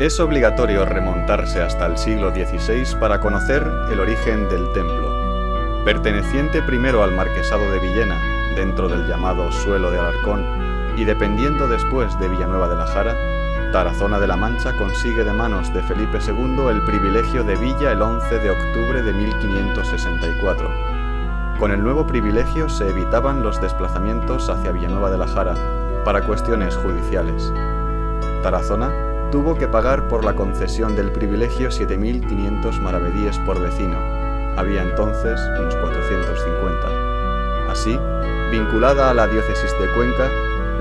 Es obligatorio remontarse hasta el siglo XVI para conocer el origen del templo. Perteneciente primero al marquesado de Villena, dentro del llamado Suelo de Alarcón, y dependiendo después de Villanueva de la Jara, Tarazona de la Mancha consigue de manos de Felipe II el privilegio de villa el 11 de octubre de 1564. Con el nuevo privilegio se evitaban los desplazamientos hacia Villanueva de la Jara para cuestiones judiciales. Tarazona tuvo que pagar por la concesión del privilegio 7.500 maravedíes por vecino. Había entonces unos 450. Así, vinculada a la diócesis de Cuenca,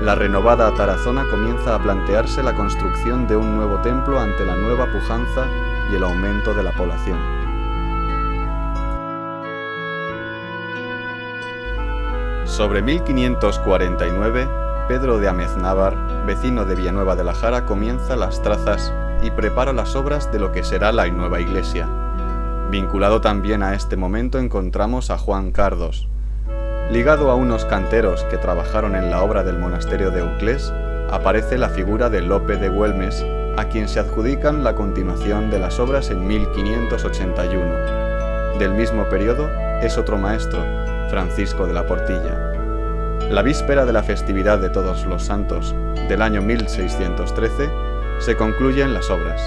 la renovada Tarazona comienza a plantearse la construcción de un nuevo templo ante la nueva pujanza y el aumento de la población. Sobre 1549, Pedro de Ameznavar, vecino de Villanueva de la Jara, comienza las trazas y prepara las obras de lo que será la nueva iglesia. Vinculado también a este momento encontramos a Juan Cardos. Ligado a unos canteros que trabajaron en la obra del monasterio de Euclés, aparece la figura de Lope de Güelmes, a quien se adjudican la continuación de las obras en 1581. Del mismo periodo es otro maestro, Francisco de la Portilla. La víspera de la festividad de Todos los Santos del año 1613 se concluyen las obras.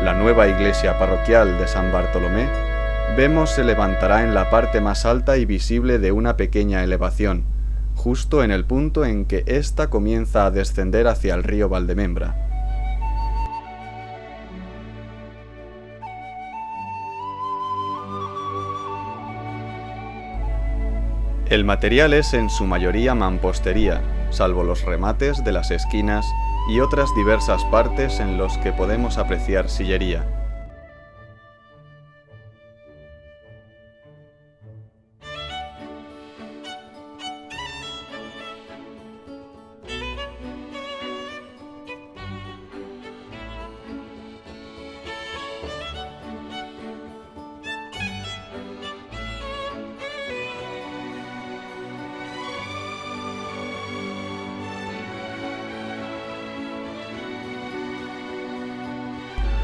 La nueva iglesia parroquial de San Bartolomé vemos se levantará en la parte más alta y visible de una pequeña elevación, justo en el punto en que ésta comienza a descender hacia el río Valdemembra. El material es en su mayoría mampostería, salvo los remates de las esquinas y otras diversas partes en los que podemos apreciar sillería.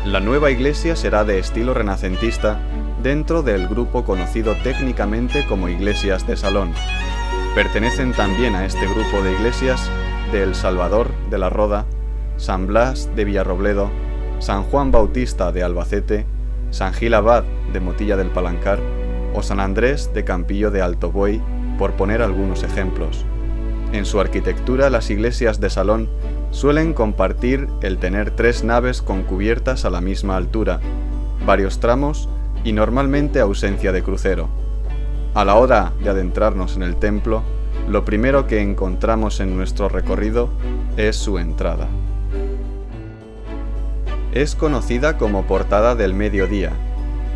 La nueva iglesia será de estilo renacentista dentro del grupo conocido técnicamente como iglesias de salón. Pertenecen también a este grupo de iglesias de El Salvador de la Roda, San Blas de Villarrobledo, San Juan Bautista de Albacete, San Gil Abad de Motilla del Palancar o San Andrés de Campillo de Alto Buey, por poner algunos ejemplos. En su arquitectura, las iglesias de salón suelen compartir el tener 3 naves con cubiertas a la misma altura, varios tramos y normalmente ausencia de crucero. A la hora de adentrarnos en el templo, lo primero que encontramos en nuestro recorrido es su entrada. Es conocida como portada del mediodía.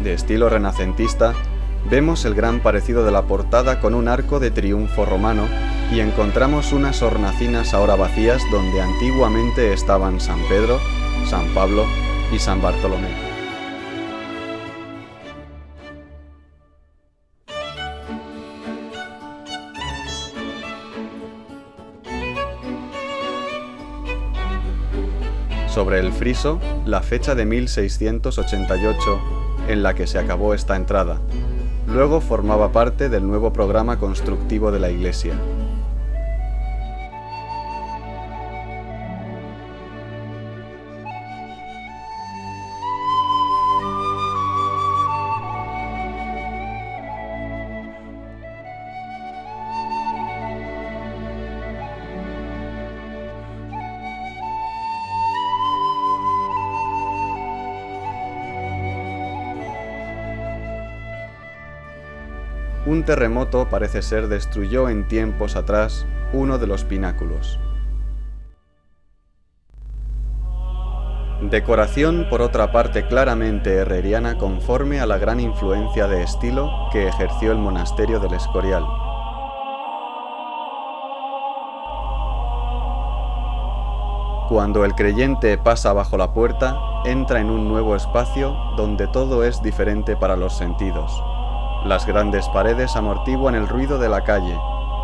De estilo renacentista, vemos el gran parecido de la portada con un arco de triunfo romano y encontramos unas hornacinas ahora vacías donde antiguamente estaban San Pedro, San Pablo y San Bartolomé. Sobre el friso, la fecha de 1688 en la que se acabó esta entrada. Luego formaba parte del nuevo programa constructivo de la iglesia. Un terremoto parece ser destruyó en tiempos atrás uno de los pináculos. Decoración, por otra parte, claramente herreriana conforme a la gran influencia de estilo que ejerció el monasterio del Escorial. Cuando el creyente pasa bajo la puerta, entra en un nuevo espacio donde todo es diferente para los sentidos. Las grandes paredes amortiguan el ruido de la calle,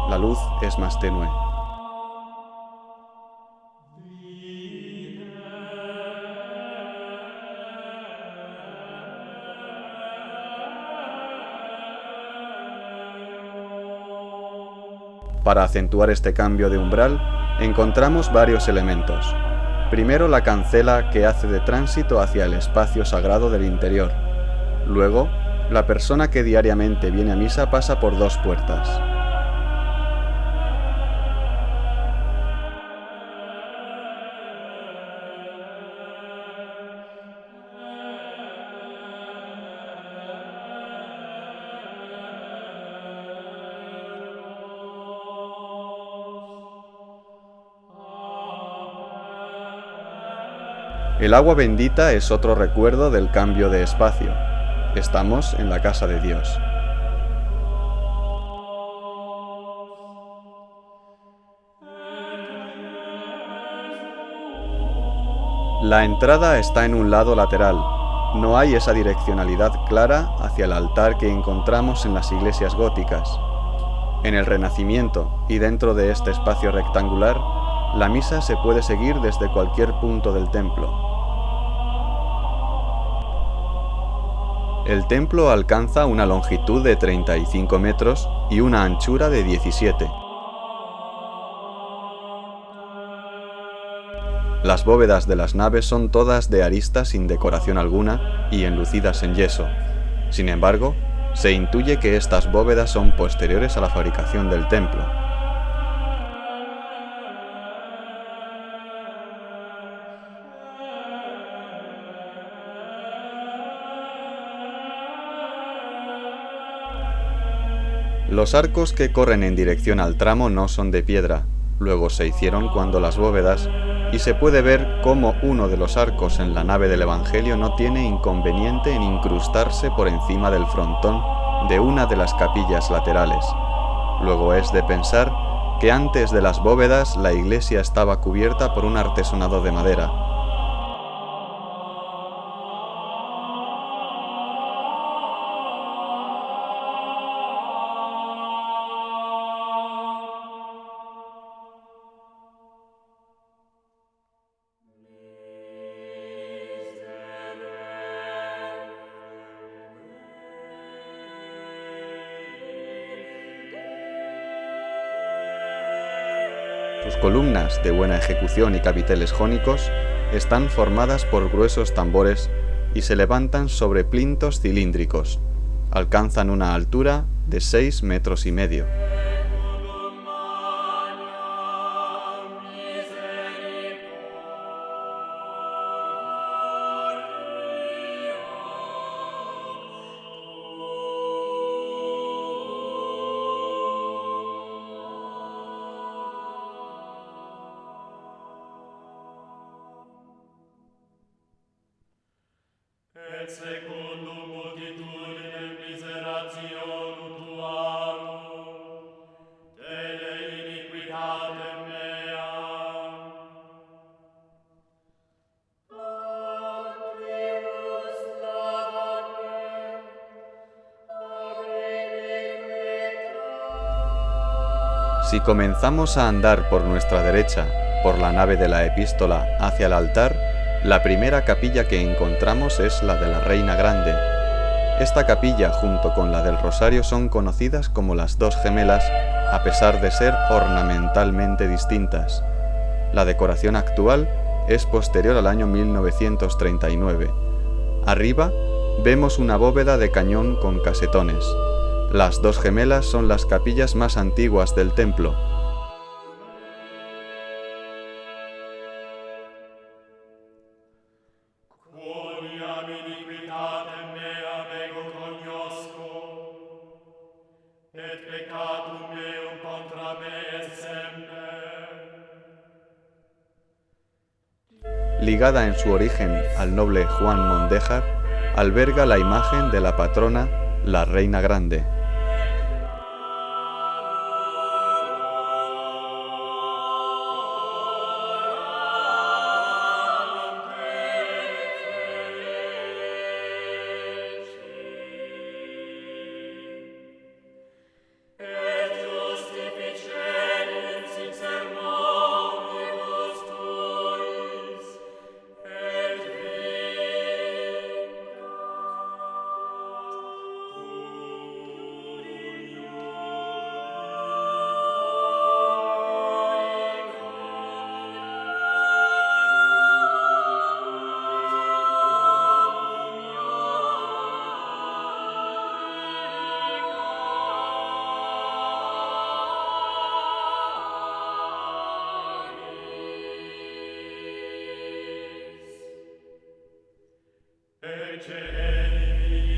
la luz es más tenue. Para acentuar este cambio de umbral, encontramos varios elementos. Primero, la cancela que hace de tránsito hacia el espacio sagrado del interior. Luego, la persona que diariamente viene a misa pasa por 2 puertas. El agua bendita es otro recuerdo del cambio de espacio. Estamos en la casa de Dios. La entrada está en un lado lateral. No hay esa direccionalidad clara hacia el altar que encontramos en las iglesias góticas. En el Renacimiento y dentro de este espacio rectangular, la misa se puede seguir desde cualquier punto del templo. El templo alcanza una longitud de 35 metros y una anchura de 17. Las bóvedas de las naves son todas de aristas sin decoración alguna y enlucidas en yeso. Sin embargo, se intuye que estas bóvedas son posteriores a la fabricación del templo. Los arcos que corren en dirección al tramo no son de piedra, luego se hicieron cuando las bóvedas, y se puede ver cómo uno de los arcos en la nave del Evangelio no tiene inconveniente en incrustarse por encima del frontón de una de las capillas laterales. Luego es de pensar que antes de las bóvedas la iglesia estaba cubierta por un artesonado de madera. Sus columnas, de buena ejecución y capiteles jónicos, están formadas por gruesos tambores y se levantan sobre plintos cilíndricos. Alcanzan una altura de 6,5 metros. Et secundum multitudinem miserationum tuarum, tene iniquitatem meam. Antrius lavame, Si comenzamos a andar por nuestra derecha, por la nave de la epístola hacia el altar, la primera capilla que encontramos es la de la Reina Grande. Esta capilla, junto con la del Rosario, son conocidas como las 2 gemelas, a pesar de ser ornamentalmente distintas. La decoración actual es posterior al año 1939. Arriba vemos una bóveda de cañón con casetones. Las 2 gemelas son las capillas más antiguas del templo. quoniam iniquitatem meam ego cognosco, et peccatum meum contra me est semper. Ligada en su origen al noble Juan Mondéjar, alberga la imagen de la patrona, la Reina Grande.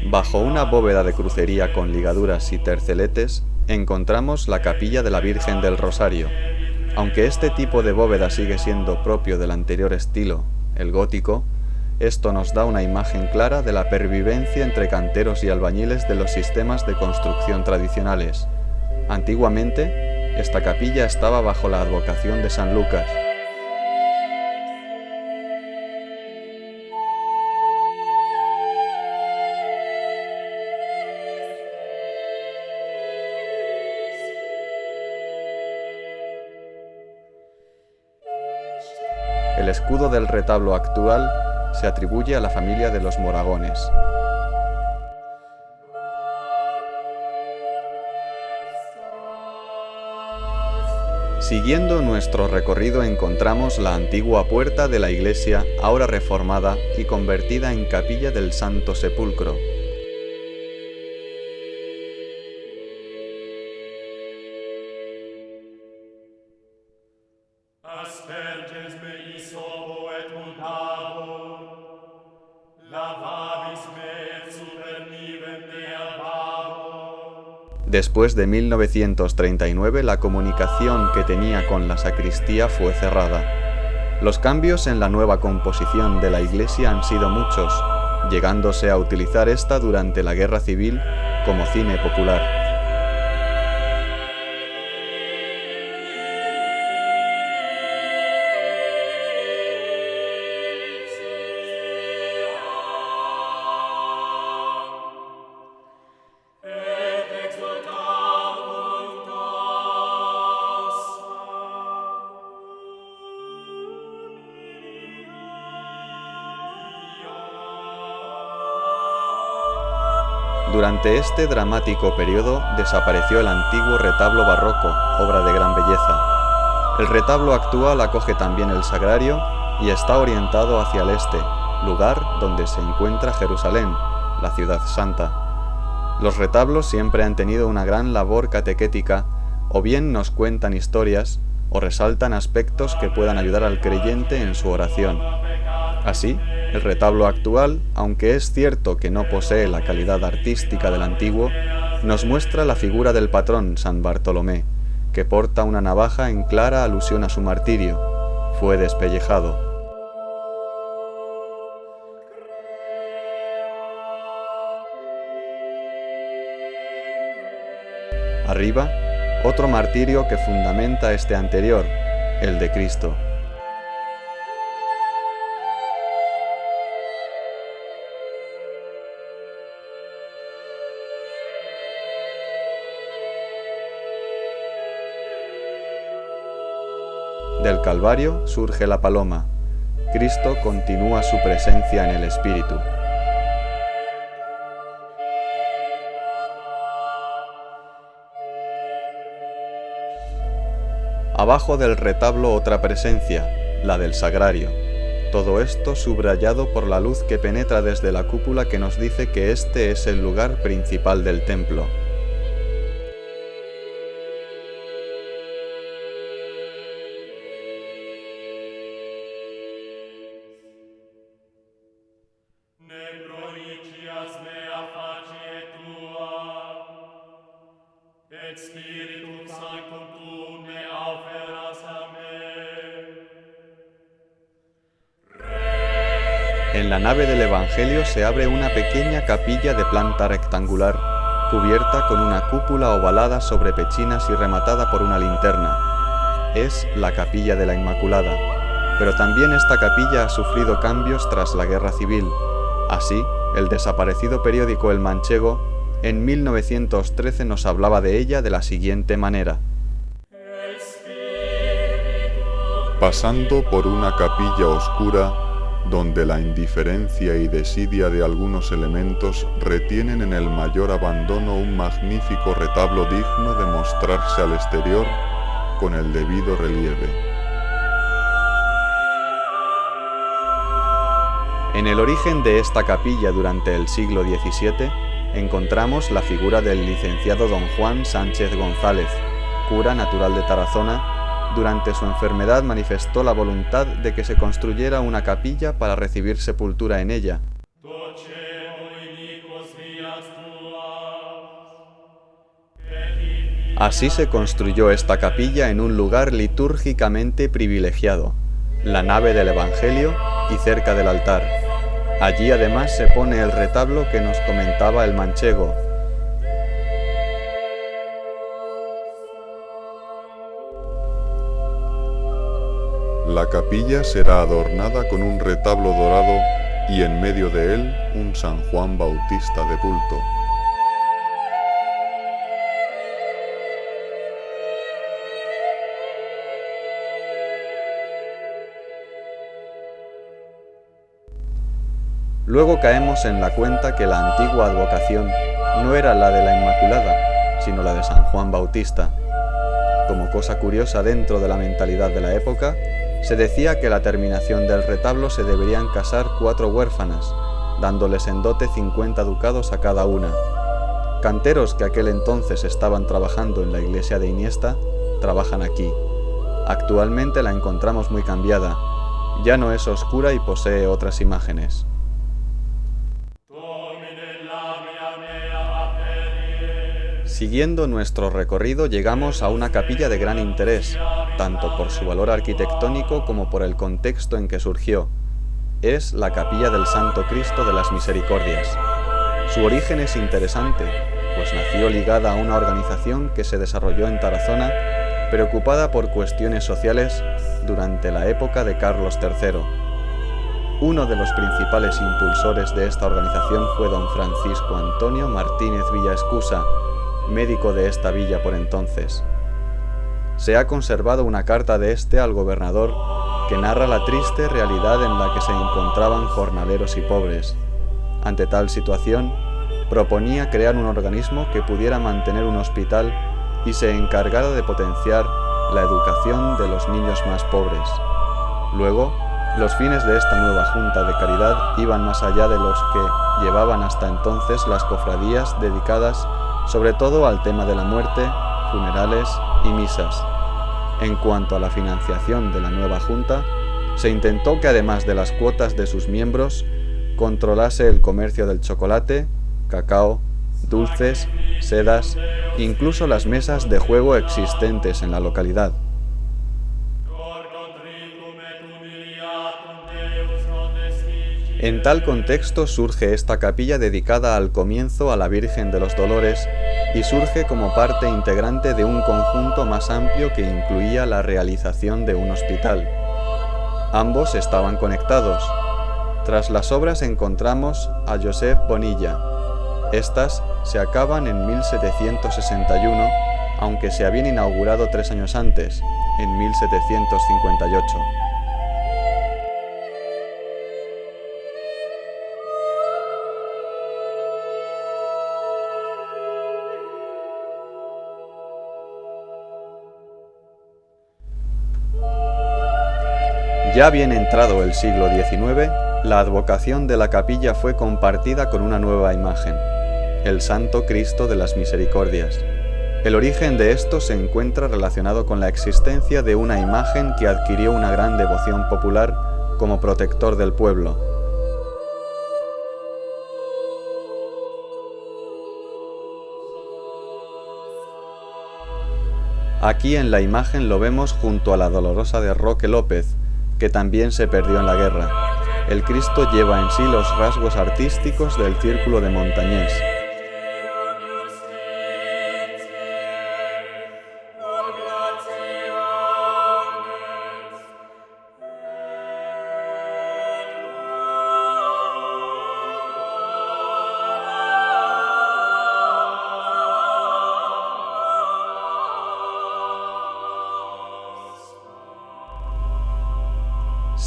Bajo una bóveda de crucería con ligaduras y terceletes, encontramos la capilla de la Virgen del Rosario. Aunque este tipo de bóveda sigue siendo propio del anterior estilo, el gótico, esto nos da una imagen clara de la pervivencia entre canteros y albañiles de los sistemas de construcción tradicionales. Antiguamente, esta capilla estaba bajo la advocación de San Lucas. El escudo del retablo actual se atribuye a la familia de los Moragones. Siguiendo nuestro recorrido encontramos la antigua puerta de la iglesia, ahora reformada y convertida en capilla del Santo Sepulcro. Asperges me isopo et mutavo, lavabis me et supernivem deabavo. Después de 1939, la comunicación que tenía con la sacristía fue cerrada. Los cambios en la nueva composición de la iglesia han sido muchos, llegándose a utilizar esta durante la Guerra Civil como cine popular. Durante este dramático periodo desapareció el antiguo retablo barroco, obra de gran belleza. El retablo actual acoge también el sagrario y está orientado hacia el este, lugar donde se encuentra Jerusalén, la ciudad santa. Los retablos siempre han tenido una gran labor catequética, o bien nos cuentan historias, o resaltan aspectos que puedan ayudar al creyente en su oración. Así, el retablo actual, aunque es cierto que no posee la calidad artística del antiguo, nos muestra la figura del patrón San Bartolomé, que porta una navaja en clara alusión a su martirio. Fue despellejado. Arriba, otro martirio que fundamenta este anterior, el de Cristo. Del Calvario surge la paloma. Cristo continúa su presencia en el Espíritu. Abajo del retablo otra presencia, la del sagrario. Todo esto subrayado por la luz que penetra desde la cúpula que nos dice que este es el lugar principal del templo. En la nave del Evangelio se abre una pequeña capilla de planta rectangular, cubierta con una cúpula ovalada sobre pechinas y rematada por una linterna. Es la Capilla de la Inmaculada, pero también esta capilla ha sufrido cambios tras la Guerra Civil. Así, el desaparecido periódico El Manchego, en 1913 nos hablaba de ella de la siguiente manera. Pasando por una capilla oscura, donde la indiferencia y desidia de algunos elementos retienen en el mayor abandono un magnífico retablo digno de mostrarse al exterior con el debido relieve. En el origen de esta capilla durante el siglo XVII encontramos la figura del licenciado don Juan Sánchez González, cura natural de Tarazona. Durante su enfermedad manifestó la voluntad de que se construyera una capilla para recibir sepultura en ella. Así se construyó esta capilla en un lugar litúrgicamente privilegiado, la nave del Evangelio y cerca del altar. Allí además se pone el retablo que nos comentaba el manchego. La capilla será adornada con un retablo dorado y en medio de él un San Juan Bautista de bulto. Luego caemos en la cuenta que la antigua advocación no era la de la Inmaculada, sino la de San Juan Bautista. Como cosa curiosa dentro de la mentalidad de la época, se decía que a la terminación del retablo se deberían casar 4 huérfanas, dándoles en dote 50 ducados a cada una. Canteros que aquel entonces estaban trabajando en la iglesia de Iniesta, trabajan aquí. Actualmente la encontramos muy cambiada, ya no es oscura y posee otras imágenes. Siguiendo nuestro recorrido llegamos a una capilla de gran interés, tanto por su valor arquitectónico como por el contexto en que surgió. Es la capilla del Santo Cristo de las Misericordias. Su origen es interesante, pues nació ligada a una organización que se desarrolló en Tarazona, preocupada por cuestiones sociales durante la época de Carlos III. Uno de los principales impulsores de esta organización fue don Francisco Antonio Martínez Villaescusa, médico de esta villa por entonces. Se ha conservado una carta de este al gobernador que narra la triste realidad en la que se encontraban jornaleros y pobres. Ante tal situación, proponía crear un organismo que pudiera mantener un hospital y se encargara de potenciar la educación de los niños más pobres. Luego, los fines de esta nueva junta de caridad iban más allá de los que llevaban hasta entonces las cofradías dedicadas sobre todo al tema de la muerte, funerales y misas. En cuanto a la financiación de la nueva junta, se intentó que además de las cuotas de sus miembros, controlase el comercio del chocolate, cacao, dulces, sedas, incluso las mesas de juego existentes en la localidad. En tal contexto surge esta capilla dedicada al comienzo a la Virgen de los Dolores y surge como parte integrante de un conjunto más amplio que incluía la realización de un hospital. Ambos estaban conectados. Tras las obras encontramos a Josep Bonilla. Estas se acaban en 1761, aunque se habían inaugurado 3 años antes, en 1758. Ya bien entrado el siglo XIX, la advocación de la capilla fue compartida con una nueva imagen, el Santo Cristo de las Misericordias. El origen de esto se encuentra relacionado con la existencia de una imagen que adquirió una gran devoción popular como protector del pueblo. Aquí en la imagen lo vemos junto a la Dolorosa de Roque López, que también se perdió en la guerra. El Cristo lleva en sí los rasgos artísticos del Círculo de Montañés.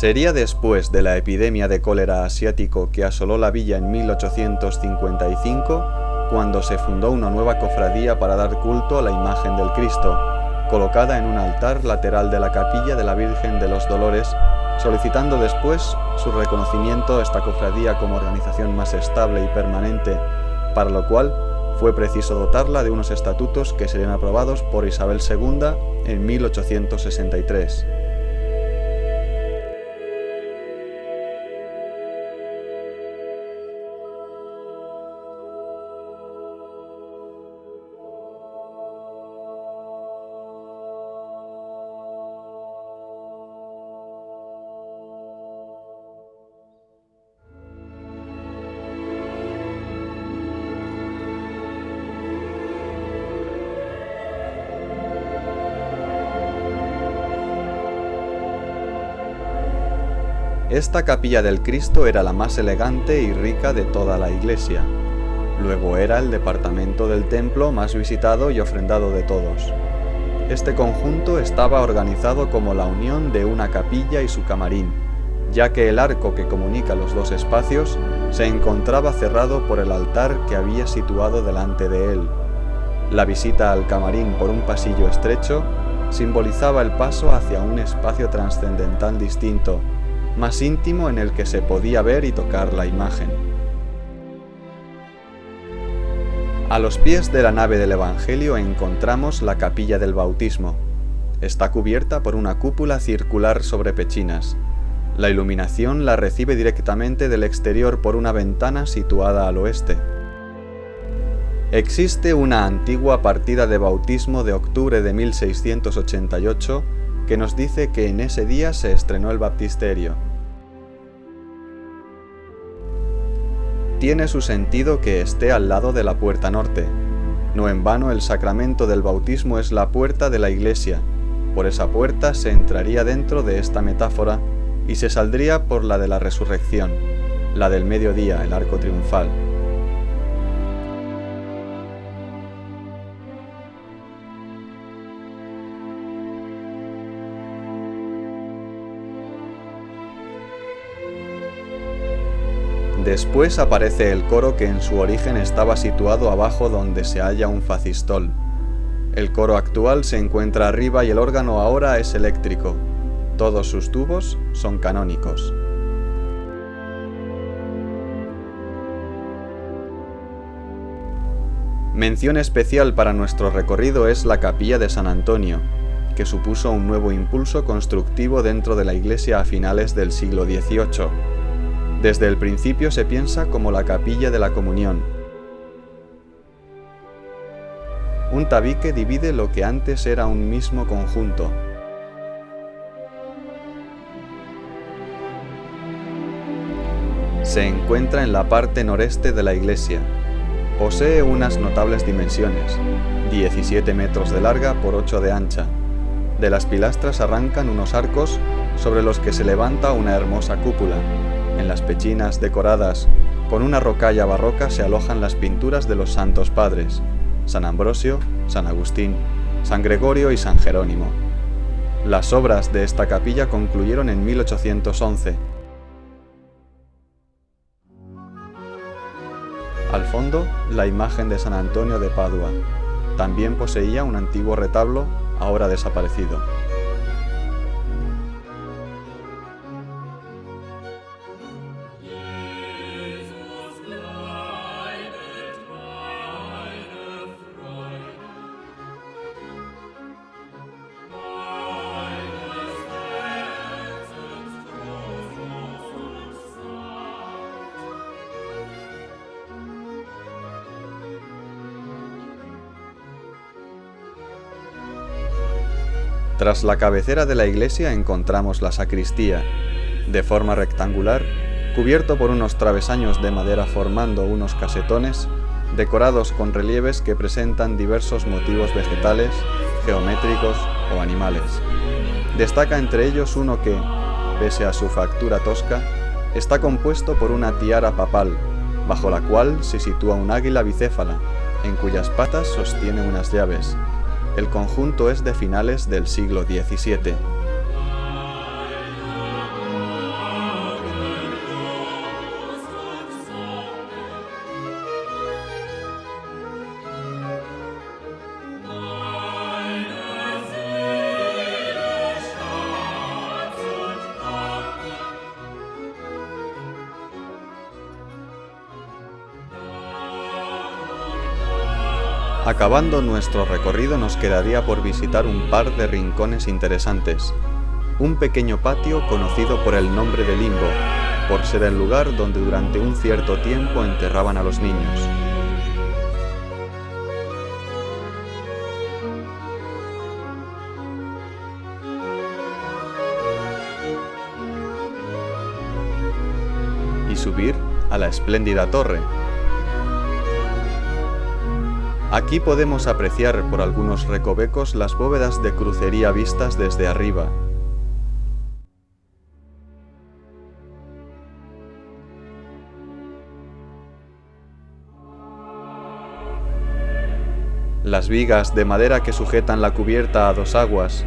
Sería después de la epidemia de cólera asiático que asoló la villa en 1855 cuando se fundó una nueva cofradía para dar culto a la imagen del Cristo, colocada en un altar lateral de la capilla de la Virgen de los Dolores, solicitando después su reconocimiento a esta cofradía como organización más estable y permanente, para lo cual fue preciso dotarla de unos estatutos que serían aprobados por Isabel II en 1863. Esta capilla del Cristo era la más elegante y rica de toda la iglesia. Luego era el departamento del templo más visitado y ofrendado de todos. Este conjunto estaba organizado como la unión de una capilla y su camarín, ya que el arco que comunica los dos espacios se encontraba cerrado por el altar que había situado delante de él. La visita al camarín por un pasillo estrecho simbolizaba el paso hacia un espacio trascendental distinto, más íntimo, en el que se podía ver y tocar la imagen. A los pies de la nave del Evangelio encontramos la capilla del bautismo. Está cubierta por una cúpula circular sobre pechinas. La iluminación la recibe directamente del exterior por una ventana situada al oeste. Existe una antigua partida de bautismo de octubre de 1688 que nos dice que en ese día se estrenó el baptisterio. Tiene su sentido que esté al lado de la puerta norte. No en vano el sacramento del bautismo es la puerta de la iglesia. Por esa puerta se entraría dentro de esta metáfora y se saldría por la de la resurrección, la del mediodía, el arco triunfal. Después aparece el coro, que en su origen estaba situado abajo donde se halla un facistol. El coro actual se encuentra arriba y el órgano ahora es eléctrico. Todos sus tubos son canónicos. Mención especial para nuestro recorrido es la capilla de San Antonio, que supuso un nuevo impulso constructivo dentro de la iglesia a finales del siglo XVIII. Desde el principio se piensa como la capilla de la comunión. Un tabique divide lo que antes era un mismo conjunto. Se encuentra en la parte noreste de la iglesia. Posee unas notables dimensiones, 17 metros de larga por 8 de ancha. De las pilastras arrancan unos arcos sobre los que se levanta una hermosa cúpula. En las pechinas decoradas con una rocalla barroca se alojan las pinturas de los santos padres, San Ambrosio, San Agustín, San Gregorio y San Jerónimo. Las obras de esta capilla concluyeron en 1811. Al fondo, la imagen de San Antonio de Padua. También poseía un antiguo retablo, ahora desaparecido. Tras la cabecera de la iglesia encontramos la sacristía, de forma rectangular, cubierto por unos travesaños de madera formando unos casetones, decorados con relieves que presentan diversos motivos vegetales, geométricos o animales. Destaca entre ellos uno que, pese a su factura tosca, está compuesto por una tiara papal, bajo la cual se sitúa un águila bicéfala, en cuyas patas sostiene unas llaves. El conjunto es de finales del siglo XVII. Acabando nuestro recorrido nos quedaría por visitar un par de rincones interesantes. Un pequeño patio conocido por el nombre de limbo, por ser el lugar donde durante un cierto tiempo enterraban a los niños. Y subir a la espléndida torre. Aquí podemos apreciar por algunos recovecos las bóvedas de crucería vistas desde arriba. las vigas de madera que sujetan la cubierta a dos aguas,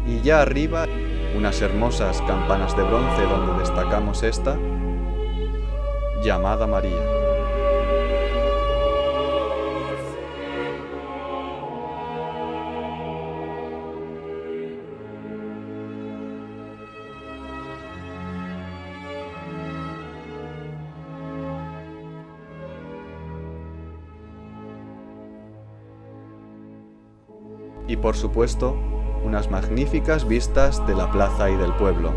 y ya arriba unas hermosas campanas de bronce donde destacamos esta, llamada María. Y por supuesto, unas magníficas vistas de la plaza y del pueblo.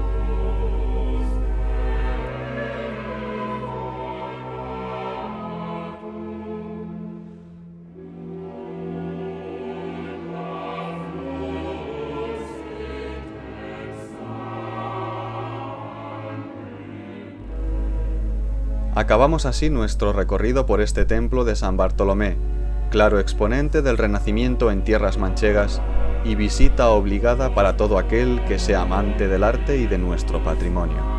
Acabamos así nuestro recorrido por este templo de San Bartolomé, claro exponente del Renacimiento en tierras manchegas y visita obligada para todo aquel que sea amante del arte y de nuestro patrimonio.